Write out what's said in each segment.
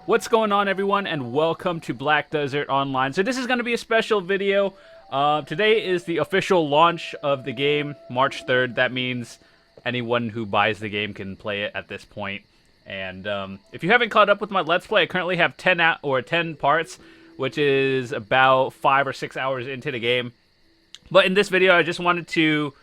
What's going on, everyone, and welcome to Black Desert Online. So this is going to be a special video. Today is the official launch of the game, March 3rd. That means anyone who buys the game can play it at this point. And if you haven't caught up with my Let's Play, I currently have 10 parts, which is about 5 or 6 hours into the game. But in this video, I just wanted to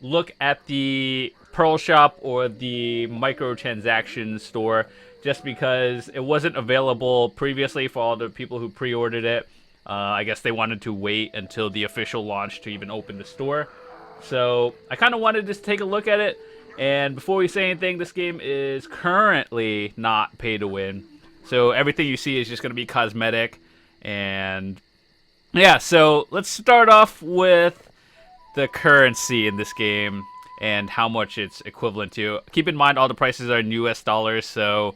look at the Pearl Shop or the microtransaction store, just because it wasn't available previously for all the people who pre-ordered it. I guess they wanted to wait until the official launch to even open the store. So I kind of wanted to just take a look at it. And before we say anything, this game is currently not pay to win. So everything you see is just going to be cosmetic. And yeah, so let's start off with the currency in this game and how much it's equivalent to. Keep in mind all the prices are in US dollars, so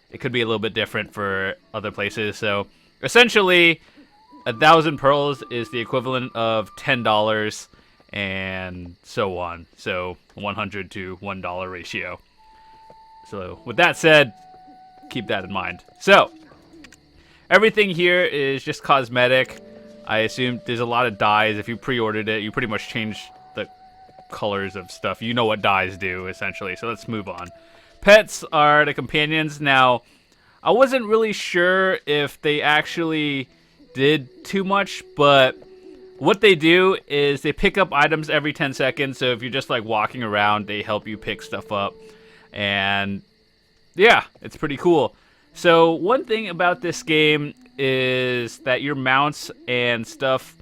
it could be a little bit different for other places. So essentially, 1,000 pearls is the equivalent of $10 and so on. So 100 to $1 ratio. So with that said, keep that in mind. So everything here is just cosmetic. I assume there's a lot of dyes. If you pre-ordered it, you pretty much changed the colors of stuff. You know what dyes do, essentially. So let's move on. Pets are the companions. Now, I wasn't really sure if they actually did too much, but what they do is they pick up items every 10 seconds. So if you're just like walking around, they help you pick stuff up. And yeah, it's pretty cool. So one thing about this game is that your mounts and stuff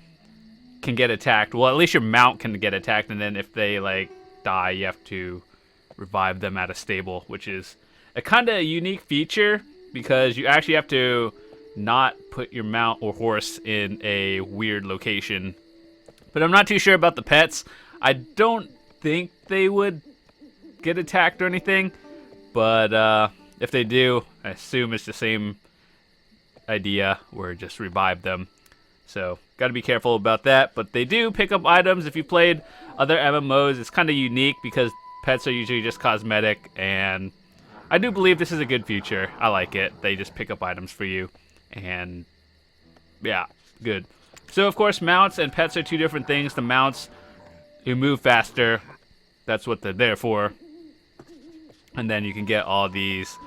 can get attacked. Well, at least your mount can get attacked, and then if they like die, you have to revive them at a stable, which is a kind of unique feature because you actually have to not put your mount or horse in a weird location. But I'm not too sure about the pets. I don't think they would get attacked or anything, but if they do, I assume it's the same idea, where just revive them. So gotta be careful about that, but they do pick up items. If you played other MMOs, it's kind of unique because pets are usually just cosmetic, and I do believe this is a good feature. I like it. They just pick up items for you, and yeah, good. So of course, mounts and pets are two different things. The mounts, you move faster. That's what they're there for. And then you can get all these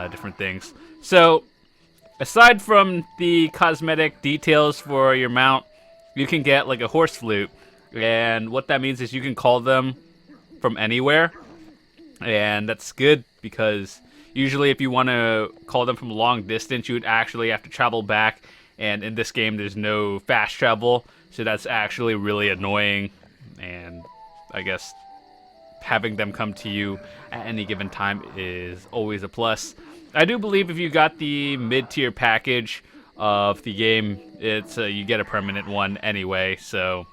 different things. So aside from the cosmetic details for your mount, you can get like a horse flute. And what that means is you can call them from anywhere. And that's good because usually if you want to call them from a long distance, you would actually have to travel back. And in this game, there's no fast travel. So that's actually really annoying. And I guess having them come to you at any given time is always a plus. I do believe if you got the mid-tier package of the game, it's you get a permanent one anyway. So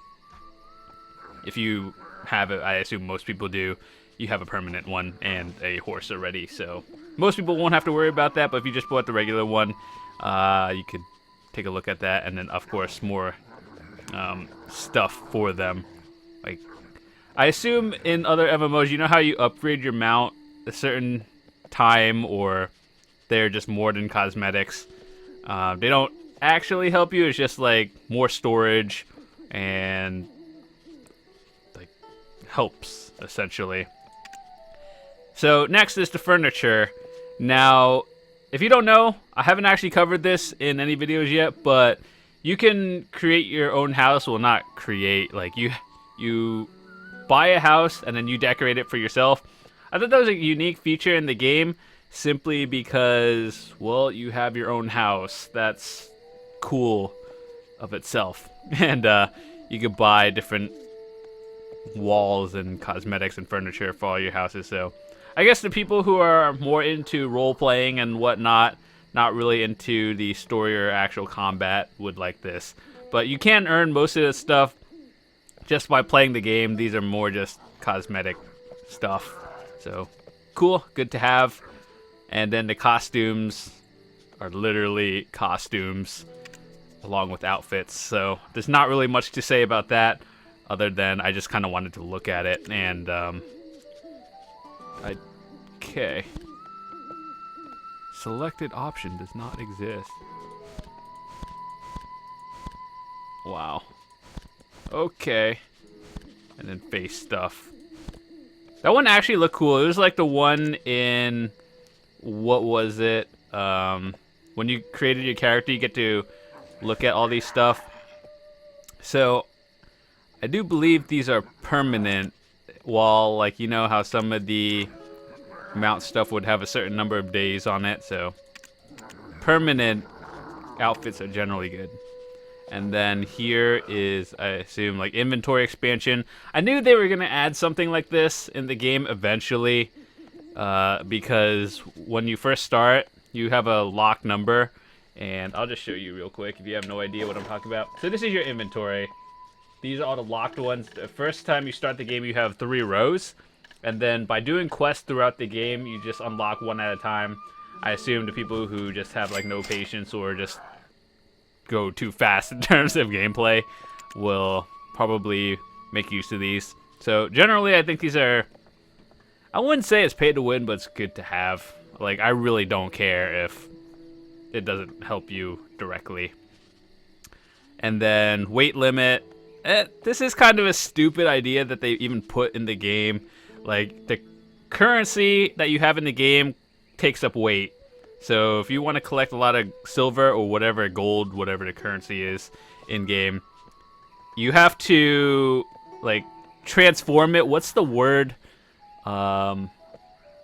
if you have it, I assume most people do, you have a permanent one and a horse already. So most people won't have to worry about that, but if you just bought the regular one, you could take a look at that. And then, of course, more stuff for them. Like, I assume in other MMOs, you know how you upgrade your mount a certain time, or they're just more than cosmetics. They don't actually help you. It's just like more storage and like helps, essentially. So next is the furniture. Now, if you don't know, I haven't actually covered this in any videos yet, but you can create your own house. Well, not create, like you buy a house and then you decorate it for yourself. I thought that was a unique feature in the game simply because, well, you have your own house. That's cool of itself. And you could buy different walls and cosmetics and furniture for all your houses. So I guess the people who are more into role-playing and whatnot, not really into the story or actual combat, would like this. But you can earn most of this stuff just by playing the game. These are more just cosmetic stuff. So cool, good to have. And then the costumes are literally costumes along with outfits. So there's not really much to say about that other than I just kind of wanted to look at it. And okay. Selected option does not exist. Wow. Okay. And then face stuff. That one actually looked cool. It was like the one in... What was it? When you created your character, you get to look at all these stuff. So, I do believe these are permanent. While, like, you know how some of the mount stuff would have a certain number of days on it. So, permanent outfits are generally good. And then here is, I assume, like inventory expansion. I knew they were going to add something like this in the game eventually. Because when you first start, you have a lock number. And I'll just show you real quick if you have no idea what I'm talking about. So this is your inventory. These are all the locked ones. The first time you start the game, you have 3 rows. And then by doing quests throughout the game, you just unlock one at a time. I assume the people who just have like no patience or just go too fast in terms of gameplay will probably make use of these. So generally, I think these are, I wouldn't say it's pay to win, but it's good to have. Like, I really don't care if it doesn't help you directly. And then weight limit. This is kind of a stupid idea that they even put in the game. Like, the currency that you have in the game takes up weight. So if you want to collect a lot of silver or whatever, gold, whatever the currency is in game, you have to like transform it. What's the word?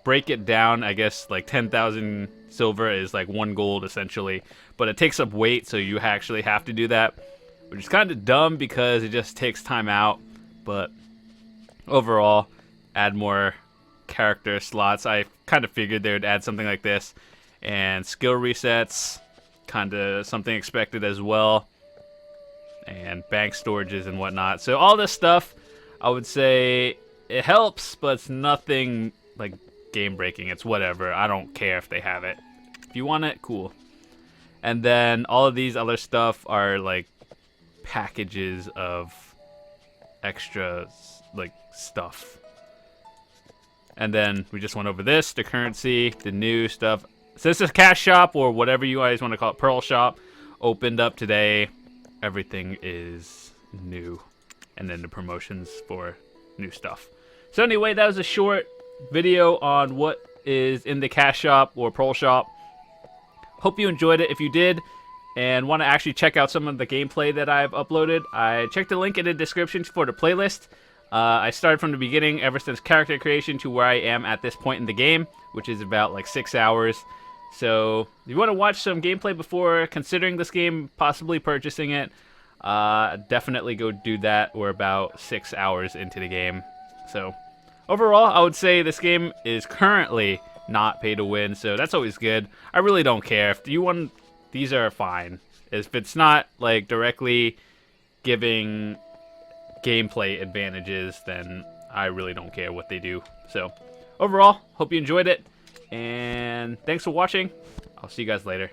Break it down. I guess like 10,000 silver is like 1 gold essentially, but it takes up weight, so you actually have to do that, which is kind of dumb because it just takes time out. But overall, add more character slots. I kind of figured they would add something like this. And skill resets, kind of something expected as well. And bank storages and whatnot. So all this stuff, I would say it helps, but it's nothing like game breaking. It's whatever. I don't care if they have it. If you want it, cool. And then all of these other stuff are like packages of extra like stuff. And then we just went over this, the currency, the new stuff. So this is Cash Shop, or whatever you guys want to call it, Pearl Shop, opened up today. Everything is new. And then the promotions for new stuff. So anyway, that was a short video on what is in the Cash Shop or Pearl Shop. Hope you enjoyed it. If you did and want to actually check out some of the gameplay that I've uploaded, I checked the link in the description for the playlist. I started from the beginning, ever since character creation to where I am at this point in the game, which is about like 6 hours. So if you want to watch some gameplay before considering this game, possibly purchasing it, definitely go do that. We're about 6 hours into the game. So overall, I would say this game is currently not pay to win, so that's always good. I really don't care. If you want, these are fine. If it's not like directly giving gameplay advantages, then I really don't care what they do. So overall, hope you enjoyed it, and thanks for watching. I'll see you guys later.